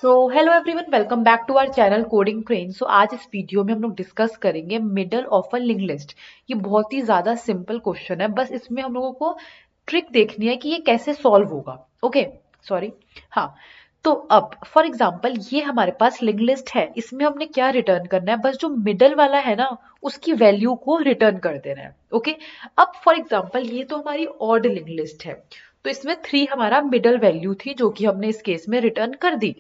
So hello everyone, welcome back to our channel Coding Train. So आज इस video में हम लोग डिस्कस करेंगे middle of a link list. ये बहुत ही ज्यादा सिंपल क्वेश्चन है, बस इसमें हम लोगों को ट्रिक देखनी है कि ये कैसे सॉल्व होगा। Okay, sorry. हाँ, तो अब फॉर एग्जांपल ये हमारे पास लिंक लिस्ट है, इसमें हमने क्या रिटर्न करना है, बस जो मिडल वाला है ना उसकी वैल्यू को रिटर्न कर देना है। ओके, अब फॉर एग्जांपल ये तो हमारी ऑड लिंक लिस्ट है, तो इसमें 3 हमारा मिडल वैल्यू थी जो कि हमने इस केस में रिटर्न कर दी।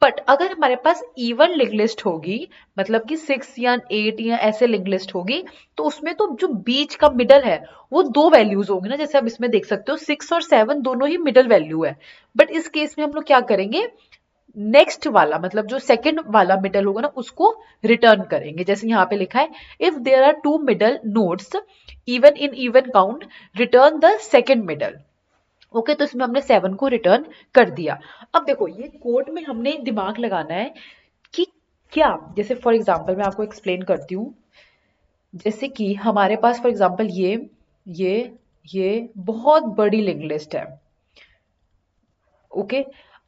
बट अगर हमारे पास इवन लिंक लिस्ट होगी, मतलब कि 6 या 8 या ऐसे लिंक लिस्ट होगी, तो उसमें तो जो बीच का मिडल है वो दो वैल्यूज होंगी ना, जैसे आप इसमें देख सकते हो 6 और 7 दोनों ही मिडल वैल्यू है। बट इस केस में हम लोग क्या करेंगे, नेक्स्ट वाला मतलब जो सेकंड वाला मिडल होगा ना उसको रिटर्न करेंगे। जैसे यहाँ पे लिखा है, if there are two middle nodes even in even count, return the second middle. Okay, तो इसमें हमने 7 को रिटर्न कर दिया। अब देखो ये कोड में हमने दिमाग लगाना है कि क्या, जैसे फॉर एग्जांपल मैं आपको एक्सप्लेन करती हूँ। जैसे कि हमारे पास फॉर एग्जांपल ये ये बहुत बड़ी लिंक लिस्ट है। ओके,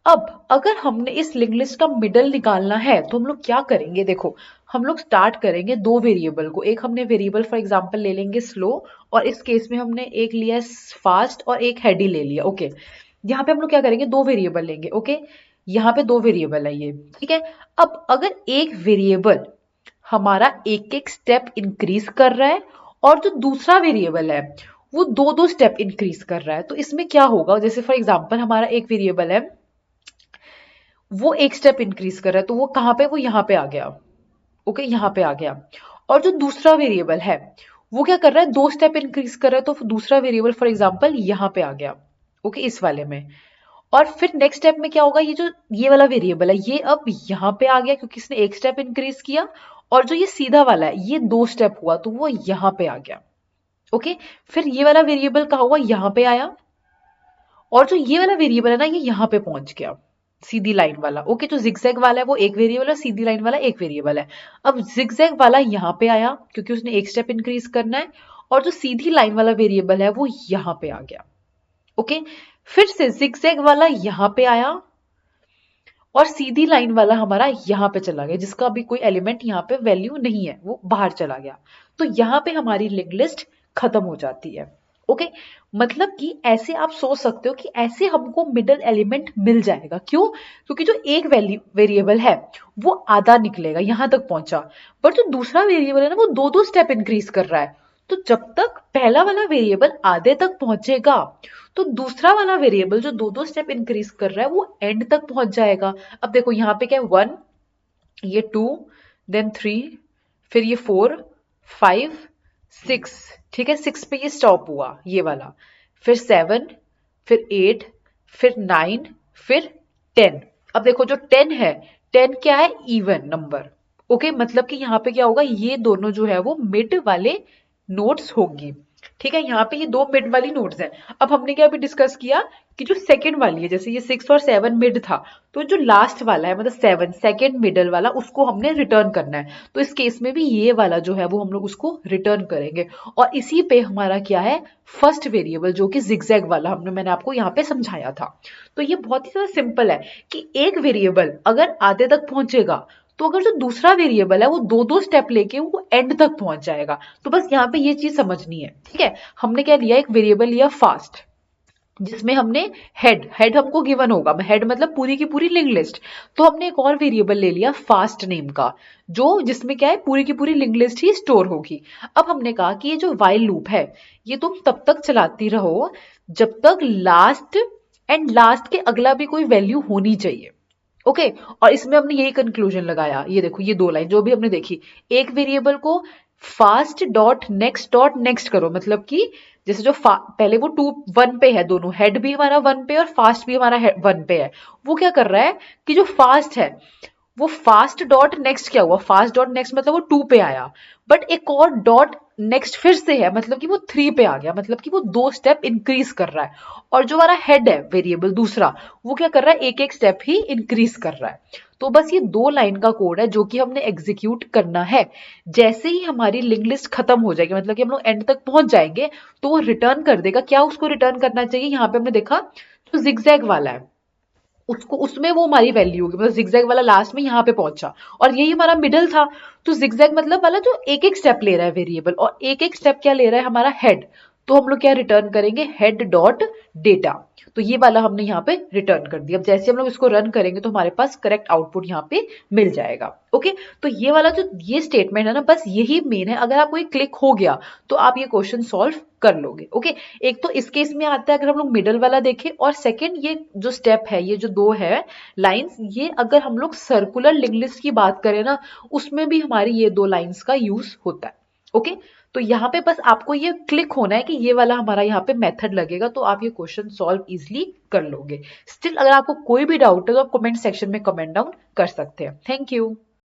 अब अगर हमने इस लिंक लिस्ट का मिडल निकालना है तो हम लोग क्या करेंगे, देखो हम लोग स्टार्ट करेंगे दो वेरिएबल को। एक हमने वेरिएबल फॉर एग्जांपल ले लेंगे स्लो, और इस केस में हमने एक लिया फास्ट और एक हेडी ले लिया। ओके, यहाँ पे हम लोग क्या करेंगे, दो वेरिएबल लेंगे। ओके, यहाँ पे दो वेरिएबल है ये, ठीक है। अब अगर एक वेरिएबल हमारा एक एक स्टेप इंक्रीज कर रहा है और जो दूसरा वेरिएबल है वो दो दो स्टेप इंक्रीज कर रहा है, तो इसमें क्या होगा, जैसे फॉर एग्जांपल हमारा एक वेरिएबल है वो एक स्टेप इंक्रीज कर रहा है, तो वो कहाँ पे, वो यहाँ पे आ गया। ओके, यहाँ पे आ गया। और जो दूसरा वेरिएबल है वो क्या कर रहा है, दो स्टेप इंक्रीज कर रहा है, तो दूसरा वेरिएबल फॉर एग्जांपल यहाँ पे आ गया। ओके, इस वाले में। और फिर नेक्स्ट स्टेप में क्या होगा, ये जो ये वाला वेरिएबल है ये अब यहाँ पे आ गया क्योंकि इसने एक स्टेप इंक्रीज किया। और जो ये सीधा वाला है ये दो स्टेप हुआ तो वो यहाँ पे आ गया। ओके, फिर ये वाला वेरिएबल कहा हुआ यहाँ पे आया, और जो ये वाला वेरिएबल है ना ये यहाँ पे पहुंच गया, सीधी लाइन वाला। ओके, जो जिगजैग वाला है वो एक वेरिएबल है, सीधी लाइन वाला एक वेरिएबल है। अब जिगजैग वाला यहाँ पे आया क्योंकि उसने एक स्टेप इंक्रीज करना है, और जो सीधी लाइन वाला वेरिएबल है वो यहाँ पे आ गया। ओके, फिर से जिगजैग वाला यहाँ पे आया और सीधी लाइन वाला हमारा यहाँ पे चला गया, जिसका अभी कोई एलिमेंट यहाँ पे वैल्यू नहीं है, वो बाहर चला गया। तो यहाँ पे हमारी लिंक लिस्ट खत्म हो जाती है। ओके, मतलब कि ऐसे आप सोच सकते हो कि ऐसे हमको मिडल एलिमेंट मिल जाएगा। क्यों? क्योंकि जो एक वैल्यू वेरिएबल है वो आधा निकलेगा, यहां तक पहुंचा। पर जो दूसरा वेरिएबल है ना वो दो दो स्टेप इंक्रीज कर रहा है, तो जब तक पहला वाला वेरिएबल आधे तक पहुंचेगा तो दूसरा वाला वेरिएबल जो दो दो स्टेप इंक्रीज कर रहा है वो एंड तक पहुंच जाएगा। अब देखो यहाँ पे क्या है, 1, ये 2, देन 3, फिर ये 4, 5, 6। ठीक है, 6 पे ये स्टॉप हुआ ये वाला, फिर 7, फिर 8, फिर 9, फिर 10। अब देखो जो 10 है, 10 क्या है, इवन नंबर। ओके, मतलब कि यहाँ पे क्या होगा, ये दोनों जो है वो मिड वाले नोट्स होंगी। ठीक है, यहाँ पे ये दो मिड वाली नोट्स हैं। अब हमने क्या अभी डिस्कस किया कि जो सेकंड वाली है, जैसे ये 6 और 7 मिड था, तो जो लास्ट वाला है मतलब 7 सेकंड मिडल वाला उसको हमने रिटर्न करना है। तो इस केस में भी ये वाला जो है वो हम लोग उसको रिटर्न करेंगे। और इसी पे हमारा क्या है, फर्स्ट वेरिएबल जो कि जिगजैग वाला मैंने आपको यहाँ पे समझाया था। तो ये बहुत ही ज्यादा सिंपल है कि एक वेरिएबल अगर आधे तक पहुंचेगा तो अगर जो दूसरा वेरिएबल है वो दो दो स्टेप लेके वो एंड तक पहुंच जाएगा। तो बस यहाँ पे ये चीज समझनी है। ठीक है, हमने क्या लिया, एक वेरिएबल लिया फास्ट, जिसमें हमने हेड हेड हमको गिवन होगा, हेड मतलब पूरी की पूरी लिंक लिस्ट। तो हमने एक और वेरिएबल ले लिया फास्ट नेम का, जो जिसमें क्या है पूरी की पूरी लिंक लिस्ट ही स्टोर होगी। अब हमने कहा कि ये जो वाइल लूप है ये तुम तब तक चलाती रहो जब तक लास्ट एंड लास्ट के अगला भी कोई वैल्यू होनी चाहिए। ओके, और इसमें हमने यही कंक्लूजन लगाया। ये देखो ये दो लाइन जो भी हमने देखी, एक वेरिएबल को फास्ट डॉट नेक्स्ट करो, मतलब कि जैसे जो पहले वो 2 1 पे है, दोनों हेड भी हमारा 1 पे और फास्ट भी हमारा 1 पे है। वो क्या कर रहा है कि जो फास्ट है वो फास्ट डॉट नेक्स्ट क्या हुआ, फास्ट डॉट नेक्स्ट मतलब वो 2 पे आया, बट एक और डॉट नेक्स्ट फिर से है मतलब कि वो 3 पे आ गया, मतलब कि वो दो स्टेप इंक्रीज कर रहा है। और जो हमारा हेड है वेरिएबल दूसरा, वो क्या कर रहा है, एक एक स्टेप ही इंक्रीज कर रहा है। तो बस ये दो लाइन का कोड है जो कि हमने एग्जीक्यूट करना है। जैसे ही हमारी लिंक लिस्ट खत्म हो जाएगी, मतलब कि हम लोग एंड तक पहुंच जाएंगे, तो वो रिटर्न कर देगा। क्या उसको रिटर्न करना चाहिए, यहाँ पे हमने देखा जो जिगजैग वाला है उसको उसमें वो हमारी वैल्यू होगी, मतलब जिगजैग वाला लास्ट में यहाँ पे पहुंचा और यही हमारा मिडल था। तो जिगजैग मतलब वाला जो एक एक स्टेप ले रहा है वेरिएबल, और एक एक स्टेप क्या ले रहा है हमारा हेड, तो हम लोग क्या रिटर्न करेंगे, हेड डॉट डेटा। तो ये वाला हमने यहाँ पे रिटर्न कर दिया। अब जैसे हम लोग इसको रन करेंगे तो हमारे पास करेक्ट आउटपुट यहाँ पे मिल जाएगा। ओके, तो ये वाला जो ये स्टेटमेंट है ना, बस यही मेन है। अगर आपको ये क्लिक हो गया तो आप ये क्वेश्चन सॉल्व कर लोगे। ओके, एक तो इस केस में आता है अगर हम लोग मिडल वाला देखें, और सेकंड ये जो स्टेप है, ये जो दो है लाइंस, ये अगर हम लोग सर्कुलर लिंक लिस्ट की बात करें ना, उसमें भी हमारी ये दो लाइंस का यूज होता है। ओके, तो यहाँ पे बस आपको ये क्लिक होना है कि ये वाला हमारा यहाँ पे मेथड लगेगा, तो आप ये क्वेश्चन सॉल्व इजिली कर लोगे। स्टिल अगर आपको कोई भी डाउट है तो आप कमेंट सेक्शन में कमेंट डाउन कर सकते हैं। Thank you.